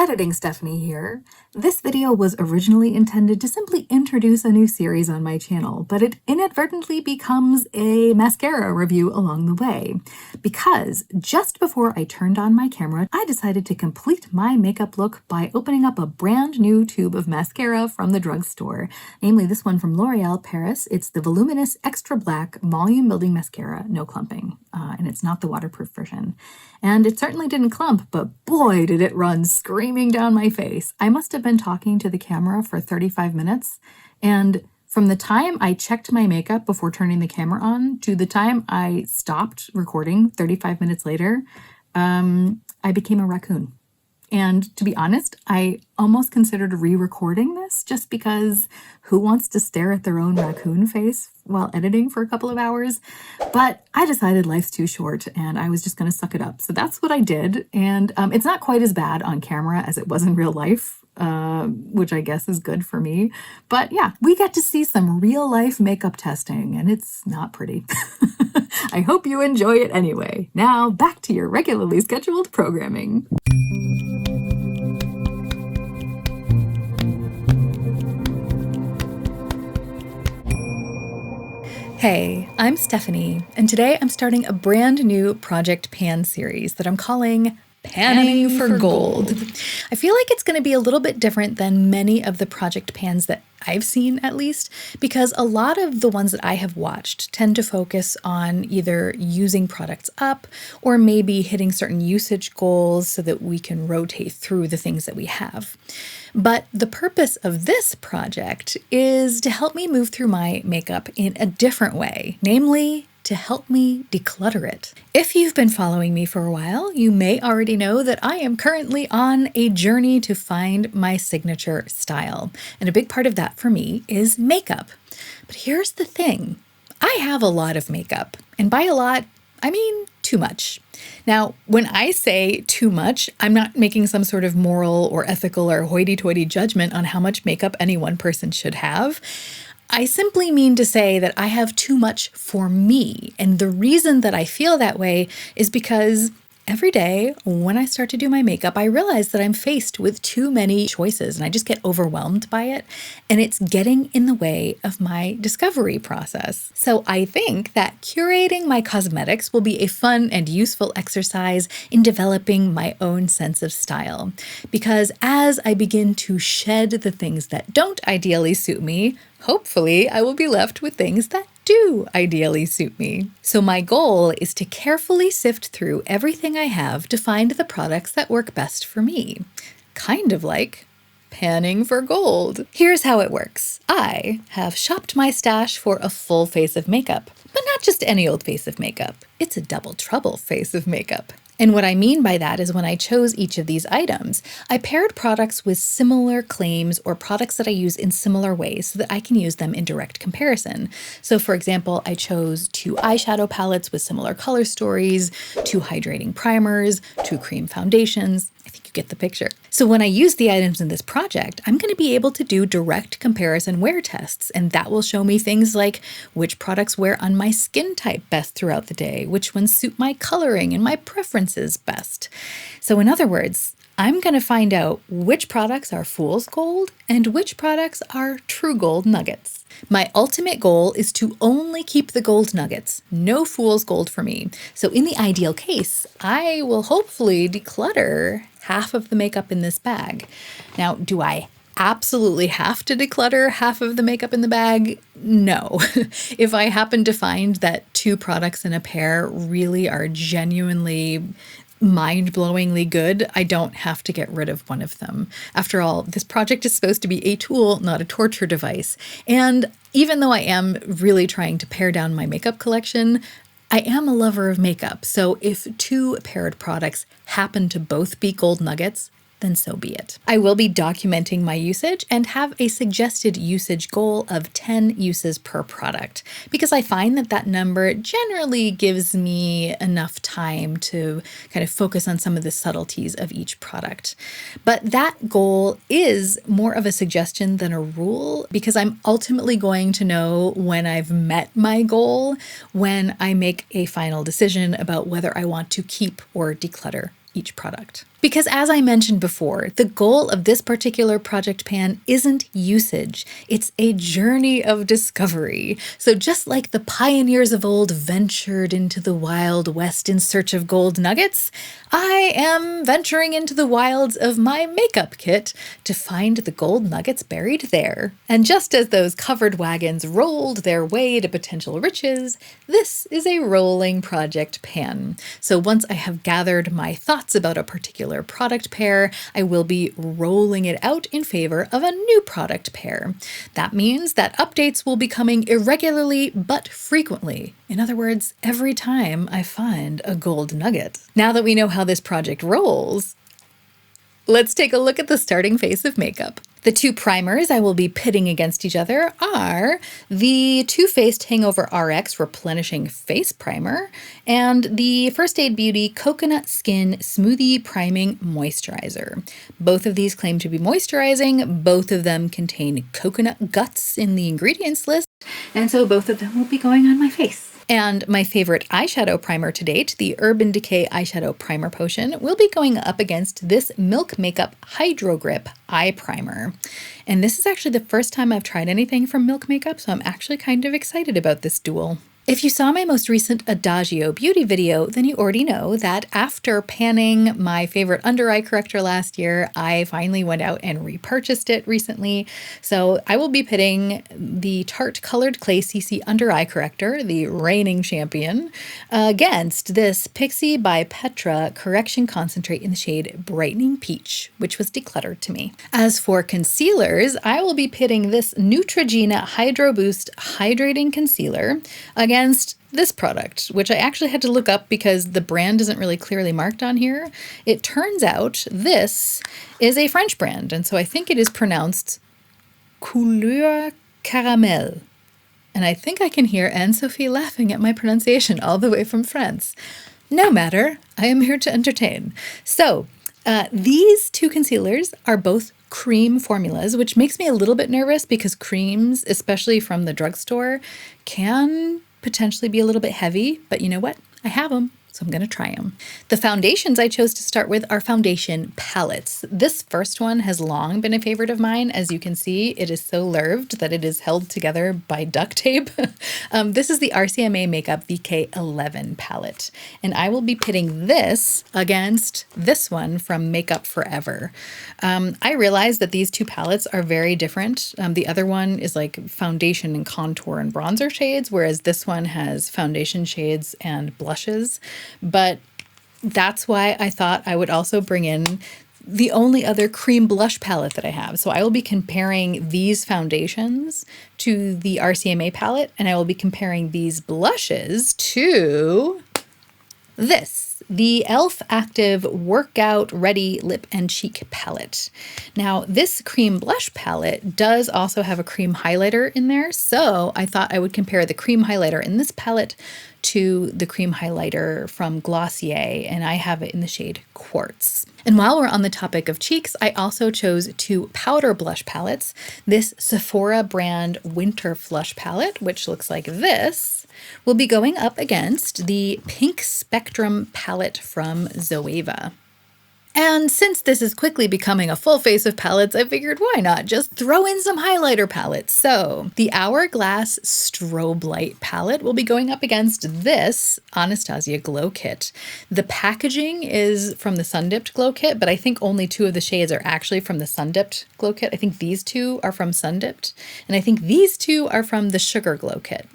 Editing Stephanie here. This video was originally intended to simply introduce a new series on my channel, but it inadvertently becomes a mascara review along the way. Because just before I turned on my camera, I decided to complete my makeup look by opening up a brand new tube of mascara from the drugstore, namely this one from L'Oreal Paris. It's the Voluminous Extra Black Volume Building Mascara, no clumping, and it's not the waterproof version. And it certainly didn't clump, but boy, did it run screaming down my face. I must have been talking to the camera for 35 minutes, and from the time I checked my makeup before turning the camera on to the time I stopped recording 35 minutes later, I became a raccoon. And to be honest, I almost considered re-recording this just because who wants to stare at their own raccoon face while editing for a couple of hours? But I decided life's too short and I was just going to suck it up. So that's what I did. And it's not quite as bad on camera as it was in real life, which I guess is good for me. But yeah, we get to see some real life makeup testing and it's not pretty. I hope you enjoy it anyway. Now back to your regularly scheduled programming. Hey, I'm Stephanie, and today I'm starting a brand new Project Pan series that I'm calling Panning for Gold. I feel like it's going to be a little bit different than many of the Project Pans that I've seen, at least, because a lot of the ones that I have watched tend to focus on either using products up or maybe hitting certain usage goals so that we can rotate through the things that we have. But the purpose of this project is to help me move through my makeup in a different way, namely to help me declutter it. If you've been following me for a while, you may already know that I am currently on a journey to find my signature style. And a big part of that for me is makeup. But here's the thing. I have a lot of makeup. And by a lot, I mean too much. Now, when I say too much, I'm not making some sort of moral or ethical or hoity-toity judgment on how much makeup any one person should have. I simply mean to say that I have too much for me. And the reason that I feel that way is because every day when I start to do my makeup, I realize that I'm faced with too many choices and I just get overwhelmed by it. And it's getting in the way of my discovery process. So I think that curating my cosmetics will be a fun and useful exercise in developing my own sense of style. Because as I begin to shed the things that don't ideally suit me, hopefully I will be left with things that do ideally suit me. So my goal is to carefully sift through everything I have to find the products that work best for me. Kind of like panning for gold. Here's how it works. I have shopped my stash for a full face of makeup, but not just any old face of makeup. It's a double trouble face of makeup. And what I mean by that is when I chose each of these items, I paired products with similar claims or products that I use in similar ways so that I can use them in direct comparison. So for example, I chose 2 eyeshadow palettes with similar color stories, 2 hydrating primers, 2 cream foundations. I think you get the picture. So when I use the items in this project, I'm going to be able to do direct comparison wear tests, and that will show me things like which products wear on my skin type best throughout the day, which ones suit my coloring and my preferences best. So in other words, I'm going to find out which products are fool's gold and which products are true gold nuggets. My ultimate goal is to only keep the gold nuggets, no fool's gold for me. So in the ideal case, I will hopefully declutter half of the makeup in this bag. Now, do I absolutely have to declutter half of the makeup in the bag? No. If I happen to find that 2 products in a pair really are genuinely mind-blowingly good, I don't have to get rid of one of them. After all, this project is supposed to be a tool, not a torture device. And even though I am really trying to pare down my makeup collection, I am a lover of makeup. So if 2 paired products happen to both be gold nuggets, then so be it. I will be documenting my usage and have a suggested usage goal of 10 uses per product because I find that that number generally gives me enough time to kind of focus on some of the subtleties of each product. But that goal is more of a suggestion than a rule because I'm ultimately going to know when I've met my goal when I make a final decision about whether I want to keep or declutter each product. Because as I mentioned before, the goal of this particular project pan isn't usage. It's a journey of discovery. So just like the pioneers of old ventured into the Wild West in search of gold nuggets, I am venturing into the wilds of my makeup kit to find the gold nuggets buried there. And just as those covered wagons rolled their way to potential riches, this is a rolling project pan. So once I have gathered my thoughts about a particular product pair, I will be rolling it out in favor of a new product pair. That means that updates will be coming irregularly but frequently. In other words, every time I find a gold nugget. Now that we know how this project rolls, let's take a look at the starting face of makeup. The two primers I will be pitting against each other are the Too Faced Hangover RX Replenishing Face Primer and the First Aid Beauty Coconut Skin Smoothie Priming Moisturizer. Both of these claim to be moisturizing. Both of them contain coconut guts in the ingredients list, and so both of them will be going on my face. And my favorite eyeshadow primer to date, the Urban Decay Eyeshadow Primer Potion, will be going up against this Milk Makeup Hydro Grip Eye Primer. And this is actually the first time I've tried anything from Milk Makeup, so I'm actually kind of excited about this duel. If you saw my most recent Adagio beauty video, then you already know that after panning my favorite under eye corrector last year, I finally went out and repurchased it recently. So I will be pitting the Tarte Colored Clay CC Under Eye Corrector, the reigning champion, against this Pixi by Petra Correction Concentrate in the shade Brightening Peach, which was decluttered to me. As for concealers, I will be pitting this Neutrogena Hydro Boost Hydrating Concealer against this product, which I actually had to look up because the brand isn't really clearly marked on here. It turns out this is a French brand, and so I think it is pronounced Couleur Caramel. And I think I can hear Anne-Sophie laughing at my pronunciation all the way from France. No matter, I am here to entertain. So, these two concealers are both cream formulas, which makes me a little bit nervous because creams, especially from the drugstore, can potentially be a little bit heavy, but you know what? I have them, so I'm going to try them. The foundations I chose to start with are foundation palettes. This first one has long been a favorite of mine. As you can see, it is so lerved that it is held together by duct tape. This is the RCMA Makeup VK11 palette, and I will be pitting this against this one from Makeup Forever. I realize that these two palettes are very different. The other one is like foundation and contour and bronzer shades, whereas this one has foundation shades and blushes. But that's why I thought I would also bring in the only other cream blush palette that I have. So I will be comparing these foundations to the RCMA palette, and I will be comparing these blushes to this, the e.l.f. Active Workout Ready Lip and Cheek Palette. Now, this cream blush palette does also have a cream highlighter in there, so I thought I would compare the cream highlighter in this palette to the cream highlighter from Glossier, and I have it in the shade Quartz. And while we're on the topic of cheeks, I also chose two powder blush palettes. This Sephora brand Winter Flush palette, which looks like this, will be going up against the Pink Spectrum palette from Zoeva. And since this is quickly becoming a full face of palettes, I figured why not just throw in some highlighter palettes. So the Hourglass Strobe Light palette will be going up against this Anastasia Glow Kit. The packaging is from the Sun Dipped Glow Kit, but I think only two of the shades are actually from the Sun Dipped Glow Kit. I think these two are from Sun Dipped, and I think these two are from the Sugar Glow Kit.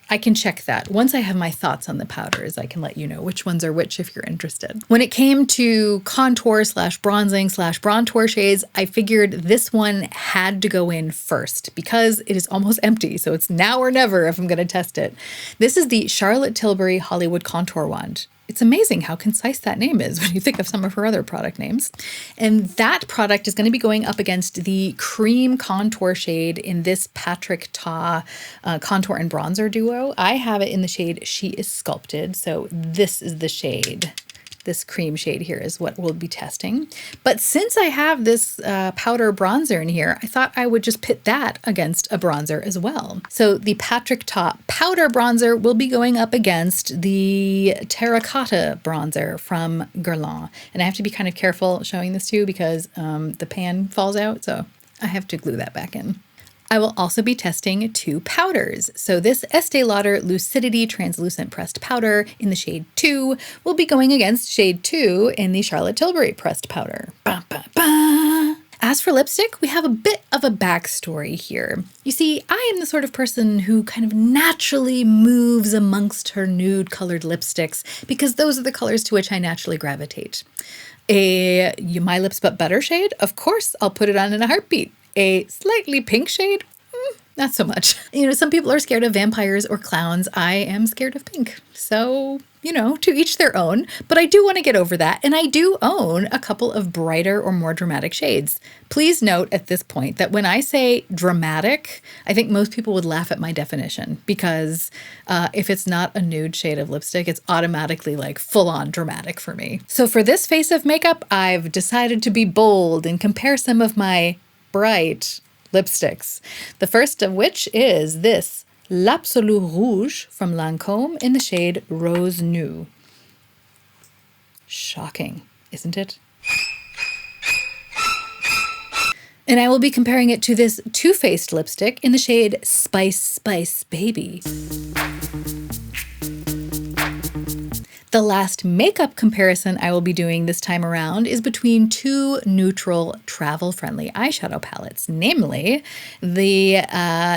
I can check that. Once I have my thoughts on the powders, I can let you know which ones are which if you're interested. When it came to contour slash bronzing slash bronzer shades, I figured this one had to go in first because it is almost empty. So it's now or never if I'm going to test it. This is the Charlotte Tilbury Hollywood Contour Wand. It's amazing how concise that name is when you think of some of her other product names. And that product is going to be going up against the cream contour shade in this Patrick Ta contour and bronzer duo. I have it in the shade She Is Sculpted. So this is the shade This cream shade here is what we'll be testing. But since I have this powder bronzer in here, I thought I would just pit that against a bronzer as well. So the Patrick Ta powder bronzer will be going up against the terracotta bronzer from Guerlain. And I have to be kind of careful showing this to you because the pan falls out, so I have to glue that back in. I will also be testing 2 powders. So this Estee Lauder Lucidity Translucent Pressed Powder in the shade 2 will be going against shade 2 in the Charlotte Tilbury Pressed Powder. Ba, ba, ba. As for lipstick, we have a bit of a backstory here. You see, I am the sort of person who kind of naturally moves amongst her nude-colored lipsticks because those are the colors to which I naturally gravitate. A My Lips But Better shade? Of course, I'll put it on in a heartbeat. A slightly pink shade? Not so much. Some people are scared of vampires or clowns. I am scared of pink. So, to each their own. But I do want to get over that. And I do own a couple of brighter or more dramatic shades. Please note at this point that when I say dramatic, I think most people would laugh at my definition because if it's not a nude shade of lipstick, it's automatically like full-on dramatic for me. So for this face of makeup, I've decided to be bold and compare some of my bright lipsticks. The first of which is this L'Absolu Rouge from Lancôme in the shade Rose Nude. Shocking, isn't it? And I will be comparing it to this Too Faced lipstick in the shade Spice Spice Baby. The last makeup comparison I will be doing this time around is between 2 neutral travel-friendly eyeshadow palettes, namely the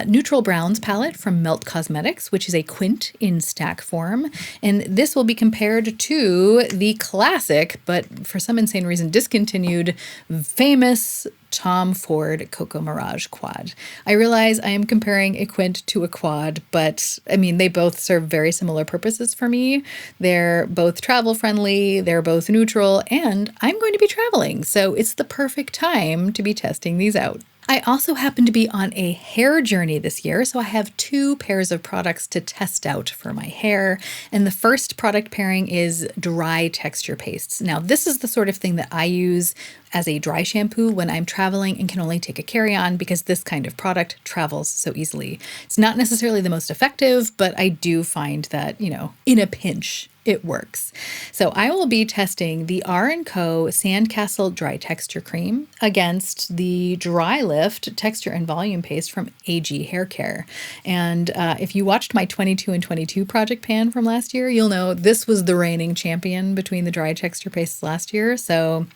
Neutral Browns palette from Melt Cosmetics, which is a quint in stack form, and this will be compared to the classic, but for some insane reason discontinued, famous Tom Ford Coco Mirage quad. I realize I am comparing a quint to a quad, but they both serve very similar purposes for me. They're both travel friendly, they're both neutral, and I'm going to be traveling, so it's the perfect time to be testing these out. I also happen to be on a hair journey this year, so I have 2 pairs of products to test out for my hair. And the first product pairing is dry texture pastes. Now, this is the sort of thing that I use as a dry shampoo when I'm traveling and can only take a carry-on because this kind of product travels so easily. It's not necessarily the most effective, but I do find that, in a pinch, it works. So I will be testing the R&Co Sandcastle Dry Texture Cream against the Dry Lift Texture and Volume Paste from AG Hair Care. And if you watched my 22 and 22 project pan from last year, you'll know this was the reigning champion between the dry texture pastes last year. So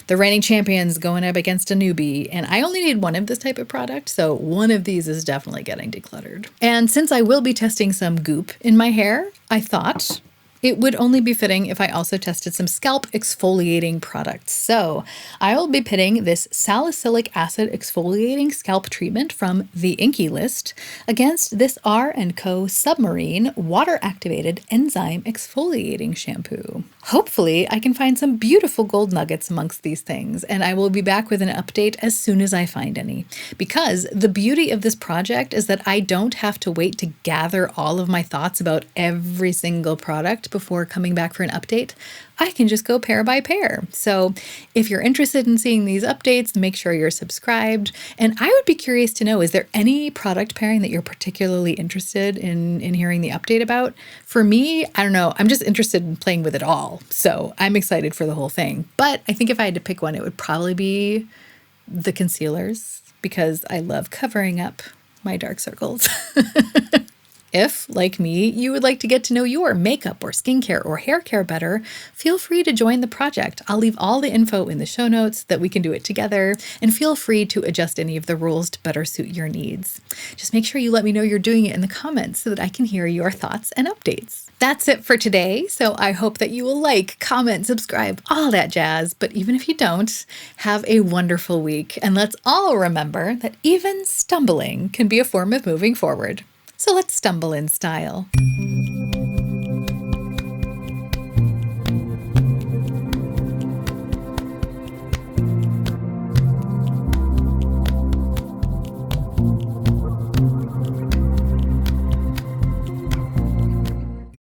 the reigning champion's going up against a newbie. And I only need one of this type of product, so one of these is definitely getting decluttered. And since I will be testing some goop in my hair, I thought it would only be fitting if I also tested some scalp exfoliating products. So I will be pitting this salicylic acid exfoliating scalp treatment from the Inky List against this R&Co Submarine water activated enzyme exfoliating shampoo. Hopefully I can find some beautiful gold nuggets amongst these things, and I will be back with an update as soon as I find any. Because the beauty of this project is that I don't have to wait to gather all of my thoughts about every single product before coming back for an update. I can just go pair by pair. So if you're interested in seeing these updates, make sure you're subscribed. And I would be curious to know, is there any product pairing that you're particularly interested in hearing the update about? For me, I don't know. I'm just interested in playing with it all. So I'm excited for the whole thing. But I think if I had to pick one, it would probably be the concealers because I love covering up my dark circles. If, like me, you would like to get to know your makeup or skincare or hair care better, feel free to join the project. I'll leave all the info in the show notes that we can do it together, and feel free to adjust any of the rules to better suit your needs. Just make sure you let me know you're doing it in the comments so that I can hear your thoughts and updates. That's it for today, so I hope that you will like, comment, subscribe, all that jazz. But even if you don't, have a wonderful week, and let's all remember that even stumbling can be a form of moving forward. So let's stumble in style.